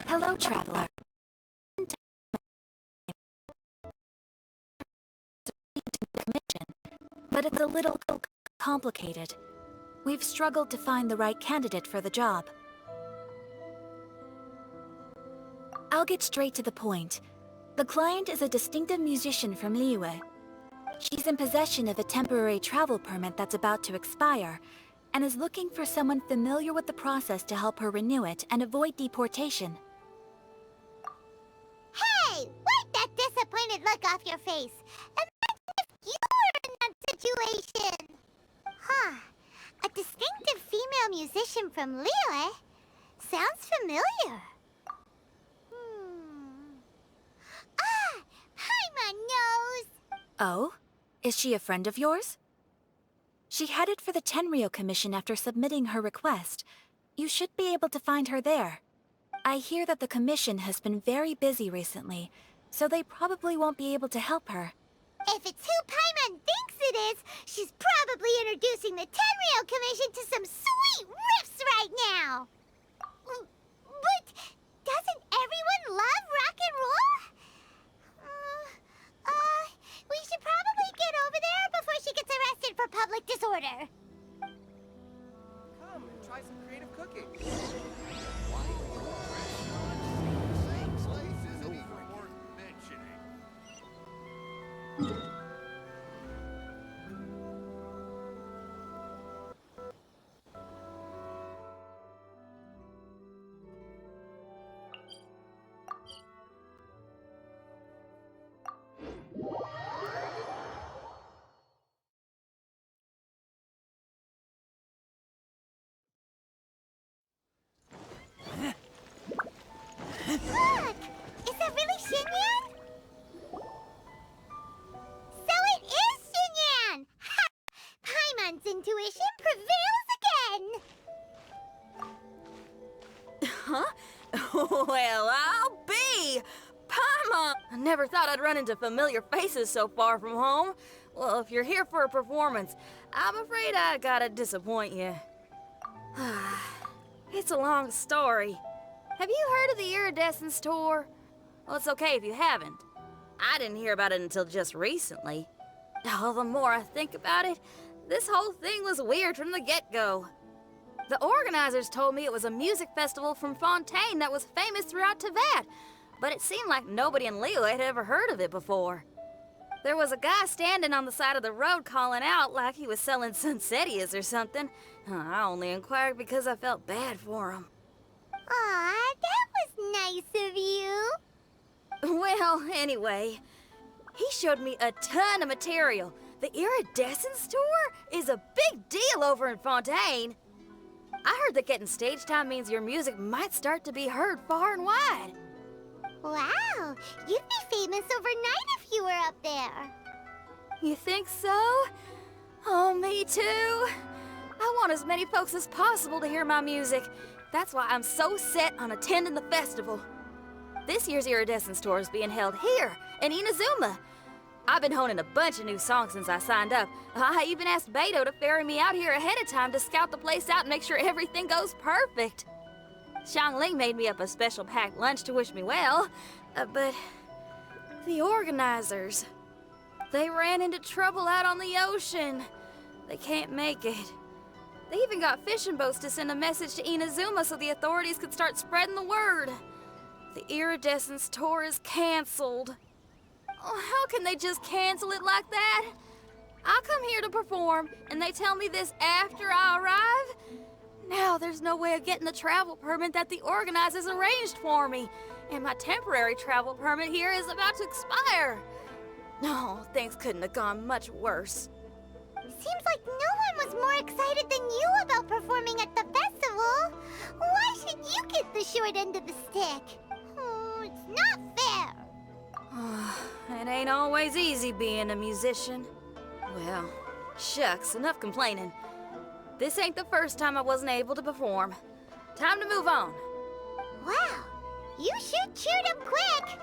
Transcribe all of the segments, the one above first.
Hello, traveler. But it's a little complicated. We've struggled to find the right candidate for the job. I'll get straight to the point. The client is a distinctive musician from Liyue. She's in possession of a temporary travel permit that's about to expire, and is looking for someone familiar with the process to help her renew it and avoid deportation. Hey! Wipe that disappointed look off your face! Imagine if you were in that situation! Huh. A distinctive female musician from Liyue? Sounds familiar. Ah! Paimon knows! Oh? Is she a friend of yours? She headed for the Tenryou Commission after submitting her request. You should be able to find her there. I hear that the commission has been very busy recently, so they probably won't be able to help her. If it's who Paimon thinks it is, she's probably introducing the Tenryou Commission to some sweet riffs right now! But doesn't everyone love rock and roll? We should probably get over there before she gets arrested for public disorder. Come and try some creative cooking. Look! Is that really Xinyan? So it is Xinyan! Ha! Paimon's intuition prevails again! Huh? Well, I'll be! Paimon! I never thought I'd run into familiar faces so far from home. Well, if you're here for a performance, I'm afraid I gotta disappoint you. It's a long story. Have you heard of the Iridescence Tour? Well, it's okay if you haven't. I didn't hear about it until just recently. Oh, the more I think about it, this whole thing was weird from the get-go. The organizers told me it was a music festival from Fontaine that was famous throughout Teyvat, but it seemed like nobody in Liyue had ever heard of it before. There was a guy standing on the side of the road calling out like he was selling Sunsettias or something. I only inquired because I felt bad for him. Aw, that was nice of you. Well, anyway, he showed me a ton of material. The Iridescence Tour is a big deal over in Fontaine. I heard that getting stage time means your music might start to be heard far and wide. Wow, you'd be famous overnight if you were up there. You think so? Oh, me too. I want as many folks as possible to hear my music. That's why I'm so set on attending the festival. This year's Iridescence Tour is being held here, in Inazuma. I've been honing a bunch of new songs since I signed up. I even asked Beto to ferry me out here ahead of time to scout the place out and make sure everything goes perfect. Xiangling made me up a special packed lunch to wish me well, but the organizers, they ran into trouble out on the ocean. They can't make it. They even got fishing boats to send a message to Inazuma so the authorities could start spreading the word. The Iridescence Tour is canceled. Oh, how can they just cancel it like that? I come here to perform, and they tell me this after I arrive? Now there's no way of getting the travel permit that the organizers arranged for me, and my temporary travel permit here is about to expire. No, things couldn't have gone much worse. Seems like no one was more excited than you about performing at the festival. Why should you get the short end of the stick? Oh, it's not fair. It ain't always easy being a musician. Well, shucks, enough complaining. This ain't the first time I wasn't able to perform. Time to move on. Wow, you sure cheered up quick.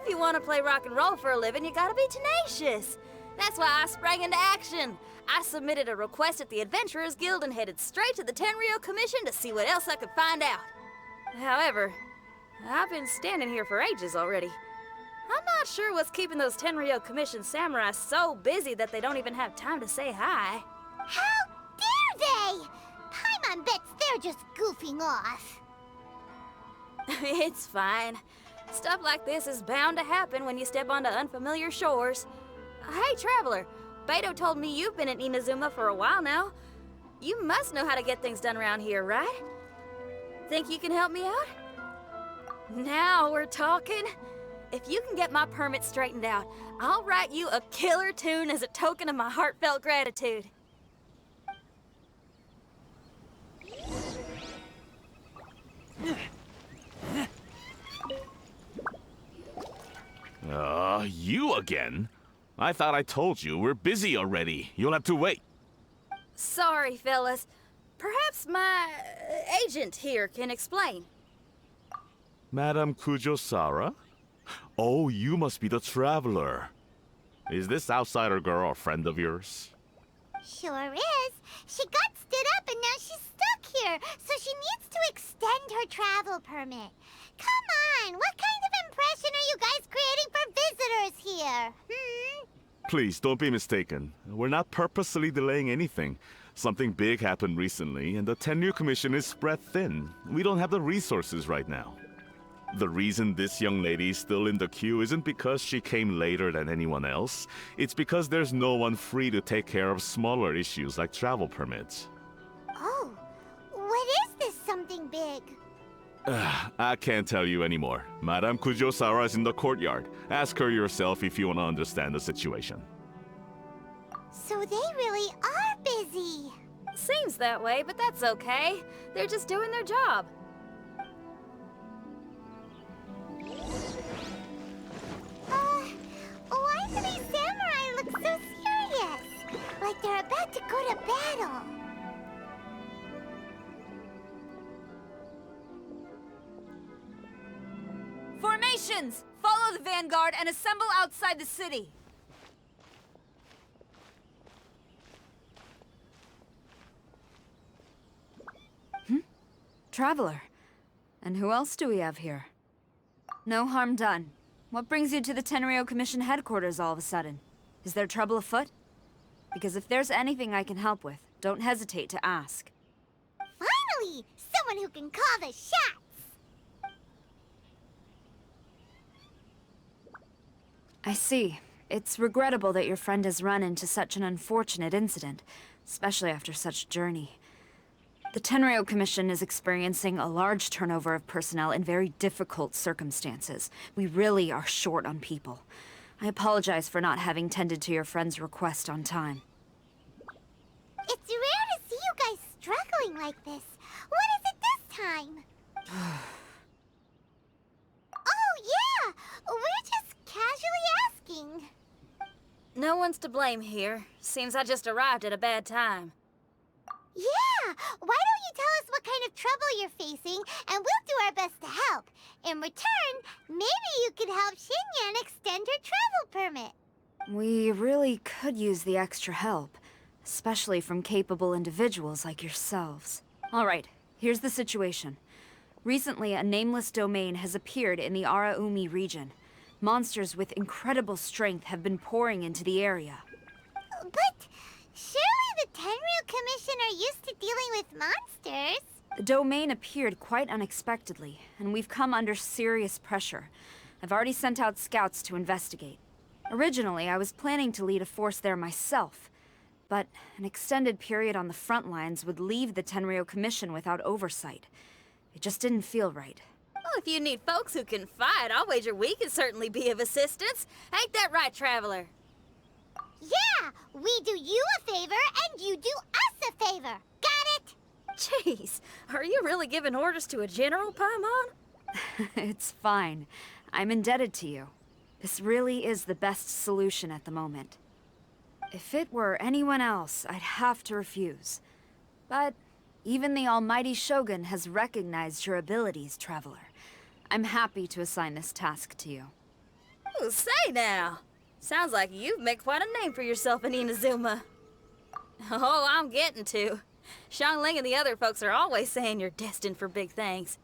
If you want to play rock and roll for a living, you gotta be tenacious. That's why I sprang into action. I submitted a request at the Adventurers Guild and headed straight to the Tenryou Commission to see what else I could find out. However, I've been standing here for ages already. I'm not sure what's keeping those Tenryou Commission samurai so busy that they don't even have time to say hi. How dare they? Paimon bets they're just goofing off. It's fine. Stuff like this is bound to happen when you step onto unfamiliar shores. Hey, Traveler, Beto told me you've been at Inazuma for a while now. You must know how to get things done around here, right? Think you can help me out? Now we're talking. If you can get my permit straightened out, I'll write you a killer tune as a token of my heartfelt gratitude. You again? I thought I told you we're busy already. You'll have to wait. Sorry, fellas. Perhaps my agent here can explain. Madame Kujosara? Oh, you must be the traveler. Is this outsider girl a friend of yours? Sure is. She got stood up and now she's stuck here, so she needs to extend her travel permit. Come on, what kind of impression are you guys creating for visitors here? Please, don't be mistaken. We're not purposely delaying anything. Something big happened recently, and the Tenryou Commission is spread thin. We don't have the resources right now. The reason this young lady is still in the queue isn't because she came later than anyone else. It's because there's no one free to take care of smaller issues like travel permits. Oh, what is this something big? I can't tell you anymore. Madame Kujosara is in the courtyard. Ask her yourself if you want to understand the situation. So they really are busy. Seems that way, but that's okay. They're just doing their job. Why do these samurai look so serious? Like they're about to go to battle. Formations! Follow the vanguard and assemble outside the city. Traveler. And who else do we have here? No harm done. What brings you to the Tenryou Commission headquarters all of a sudden? Is there trouble afoot? Because if there's anything I can help with, don't hesitate to ask. Finally! Someone who can call the shots! I see. It's regrettable that your friend has run into such an unfortunate incident, especially after such a journey. The Tenryou Commission is experiencing a large turnover of personnel in very difficult circumstances. We really are short on people. I apologize for not having tended to your friend's request on time. It's rare to see you guys struggling like this. What is it this time? Oh, yeah! We're just casually asking. No one's to blame here. Seems I just arrived at a bad time. Yeah! Why don't you tell us what kind of trouble you're facing, and we'll do our best to help. In return, maybe you could help Xinyan extend her travel permit. We really could use the extra help, especially from capable individuals like yourselves. All right, here's the situation. Recently, a nameless domain has appeared in the Araumi region. Monsters with incredible strength have been pouring into the area. But surely the Tenryou Commission are used to dealing with monsters. The domain appeared quite unexpectedly, and we've come under serious pressure. I've already sent out scouts to investigate. Originally, I was planning to lead a force there myself, but an extended period on the front lines would leave the Tenryou Commission without oversight. It just didn't feel right. Well, if you need folks who can fight, I'll wager we can certainly be of assistance. Ain't that right, Traveler? Yeah! We do you a favor, and you do us a favor. Got it? Jeez, are you really giving orders to a general, Paimon? It's fine. I'm indebted to you. This really is the best solution at the moment. If it were anyone else, I'd have to refuse. But even the almighty Shogun has recognized your abilities, Traveler. I'm happy to assign this task to you. Ooh, say now. Sounds like you've made quite a name for yourself in Inazuma. Oh, I'm getting to. Xiangling and the other folks are always saying you're destined for big things.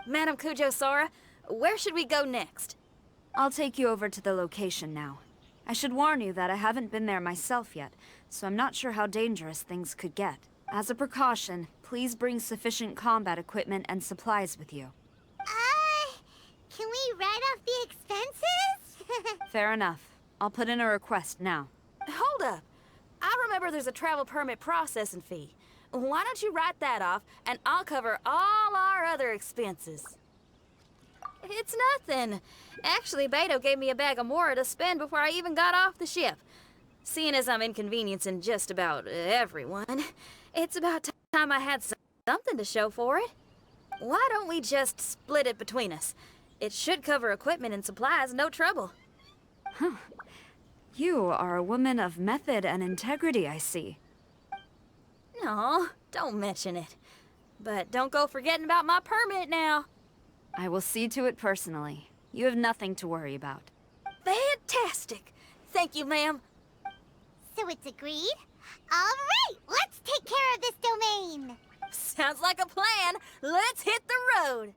Madam Kujo Sora, where should we go next? I'll take you over to the location now. I should warn you that I haven't been there myself yet, so I'm not sure how dangerous things could get. As a precaution, please bring sufficient combat equipment and supplies with you. Can we write off the expenses? Fair enough. I'll put in a request now. Hold up. I remember there's a travel permit processing fee. Why don't you write that off, and I'll cover all our other expenses. It's nothing. Actually, Beto gave me a bag of Mora to spend before I even got off the ship. Seeing as I'm inconveniencing just about everyone, it's about time I had something to show for it. Why don't we just split it between us? It should cover equipment and supplies, no trouble. You are a woman of method and integrity, I see. No, don't mention it. But don't go forgetting about my permit now. I will see to it personally. You have nothing to worry about. Fantastic. Thank you, ma'am. So it's agreed? Alright, let's take care of this domain! Sounds like a plan. Let's hit the road.